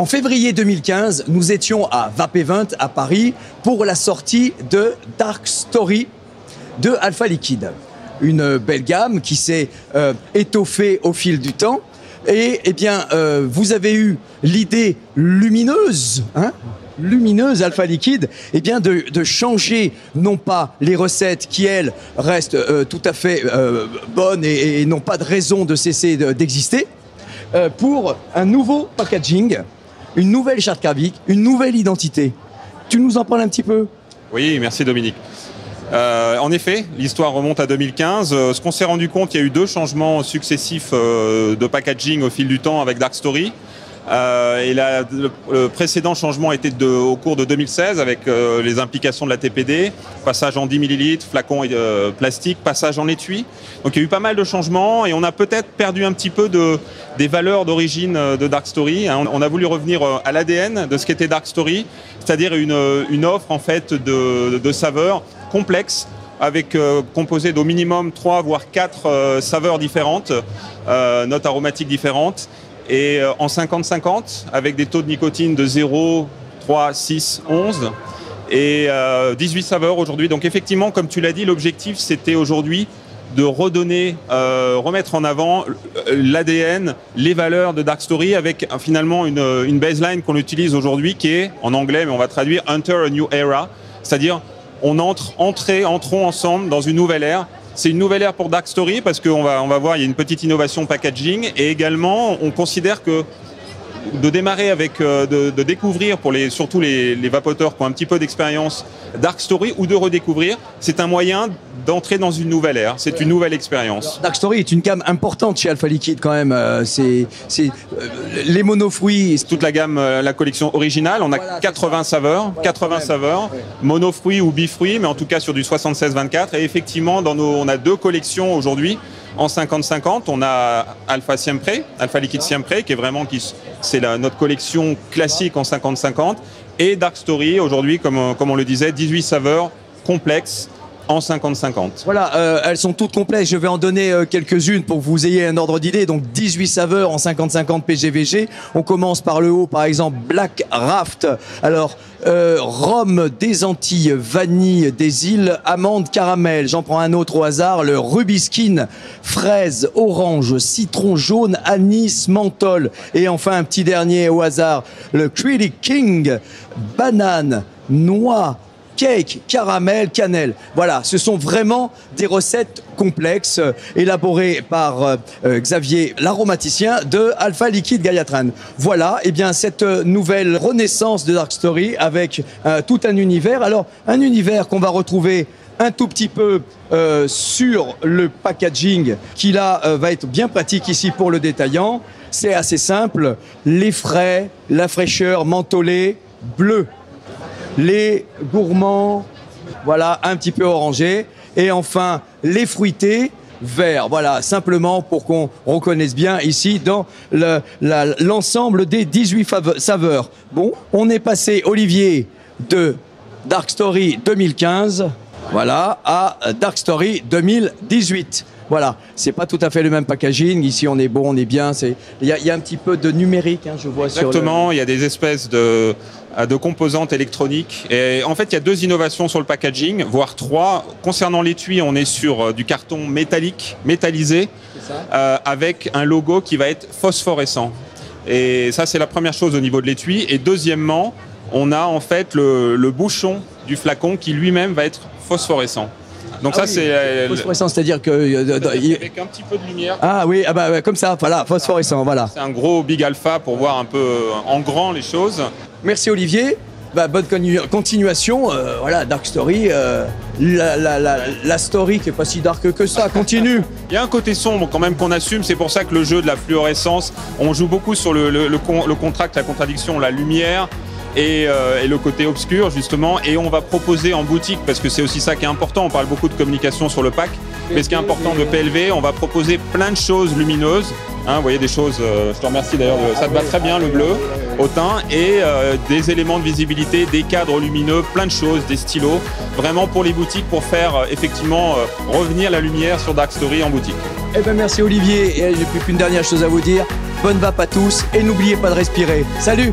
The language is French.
En février 2015, nous étions à VAP Event à Paris pour la sortie de Dark Story de Alpha Liquid. Une belle gamme qui s'est étoffée au fil du temps. Et eh bien, vous avez eu l'idée lumineuse, lumineuse Alpha Liquid, eh bien de changer non pas les recettes qui elles restent tout à fait bonnes et n'ont pas de raison de cesser d'exister, pour un nouveau packaging, une nouvelle charte graphique, une nouvelle identité. Tu nous en parles un petit peu? Oui, merci Dominique. En effet, l'histoire remonte à 2015. Ce qu'on s'est rendu compte, il y a eu 2 changements successifs de packaging au fil du temps avec Dark Story. Le précédent changement était au cours de 2016 avec les implications de la TPD, passage en 10 ml, flacon plastique, passage en étui. Donc il y a eu pas mal de changements et on a peut-être perdu un petit peu des valeurs d'origine de Dark Story. On a voulu revenir à l'ADN de ce qu'était Dark Story, c'est-à-dire une offre en fait de saveurs complexes avec composé d'au minimum 3 voire 4 saveurs différentes, notes aromatiques différentes. Et en 50-50, avec des taux de nicotine de 0, 3, 6, 11 et 18 saveurs aujourd'hui. Donc effectivement, comme tu l'as dit, l'objectif c'était aujourd'hui de redonner, remettre en avant l'ADN, les valeurs de Dark Story avec finalement une baseline qu'on utilise aujourd'hui qui est, en anglais, mais on va traduire, Enter a New Era, c'est-à-dire entrons ensemble dans une nouvelle ère. C'est une nouvelle ère pour Dark Story parce qu'on va voir, il y a une petite innovation packaging et également on considère que de démarrer avec, de découvrir pour surtout les vapoteurs qui ont un petit peu d'expérience Dark Story ou de redécouvrir, c'est un moyen d'entrer dans une nouvelle ère, c'est une nouvelle expérience. Dark Story est une gamme importante chez Alpha Liquid quand même, les monofruits. Toute la gamme, la collection originale, on a voilà, 80 saveurs, ouais, 80 saveurs, ouais. Monofruits ou bifruits, mais en tout cas sur du 76-24 et effectivement on a 2 collections aujourd'hui. En 50-50, on a Alpha Siempre, Alpha Liquid Siempre, qui est vraiment c'est notre collection classique en 50-50, et Dark Story, aujourd'hui, comme on le disait, 18 saveurs complexes en 50-50. Voilà, elles sont toutes complètes. Je vais en donner quelques-unes pour que vous ayez un ordre d'idée. Donc 18 saveurs en 50-50 PGVG. On commence par le haut, par exemple, Black Raft. Alors, rhum des Antilles, vanille des îles, amande, caramel. J'en prends un autre au hasard. Le Rubiskin, fraise, orange, citron jaune, anis, menthol. Et enfin, un petit dernier au hasard. Le Critic King, banane, noix, cake, caramel, cannelle. Voilà, ce sont vraiment des recettes complexes élaborées par Xavier, l'aromaticien de Alpha Liquid Gaiatran. Voilà, et bien cette nouvelle renaissance de Dark Story avec tout un univers. Alors, un univers qu'on va retrouver un tout petit peu sur le packaging qui là va être bien pratique ici pour le détaillant. C'est assez simple, les frais, la fraîcheur mentholée, bleu. Les gourmands, voilà, un petit peu orangé. Et enfin, les fruités, vert. Voilà, simplement pour qu'on reconnaisse bien ici dans l'ensemble des 18 saveurs. Bon, on est passé, Olivier, de Dark Story 2015, voilà, à Dark Story 2018. Voilà, c'est pas tout à fait le même packaging. Ici, on est bon, on est bien. Il y a un petit peu de numérique, hein, je vois. Exactement, il y a des espèces de composantes électroniques. Et en fait, il y a 2 innovations sur le packaging, voire 3. Concernant l'étui, on est sur du carton métallique, métallisé, avec un logo qui va être phosphorescent. Et ça, c'est la première chose au niveau de l'étui. Et deuxièmement, on a en fait le bouchon du flacon qui lui-même va être phosphorescent. Donc ça, oui, c'est phosphorescent, c'est-à-dire que avec un petit peu de lumière. Ah oui, ah bah, comme ça, voilà, phosphorescent, voilà. C'est un gros big alpha pour voir un peu en grand les choses. Merci Olivier. Bah, bonne continuation. Voilà, Dark Story, la story qui est pas si dark que ça. Continue. Il y a un côté sombre quand même qu'on assume. C'est pour ça que le jeu de la fluorescence, on joue beaucoup sur le contraste, la contradiction, la lumière. Et le côté obscur justement, et on va proposer en boutique, parce que c'est aussi ça qui est important, on parle beaucoup de communication sur le pack, mais ce qui est important de PLV, on va proposer plein de choses lumineuses, hein, vous voyez des choses, je te remercie d'ailleurs, ça te va très bien le bleu, au teint et des éléments de visibilité, des cadres lumineux, plein de choses, des stylos, vraiment pour les boutiques, pour faire effectivement revenir la lumière sur Dark Story en boutique. Eh ben merci Olivier, et j'ai plus qu'une dernière chose à vous dire, bonne vape à tous et n'oubliez pas de respirer. Salut!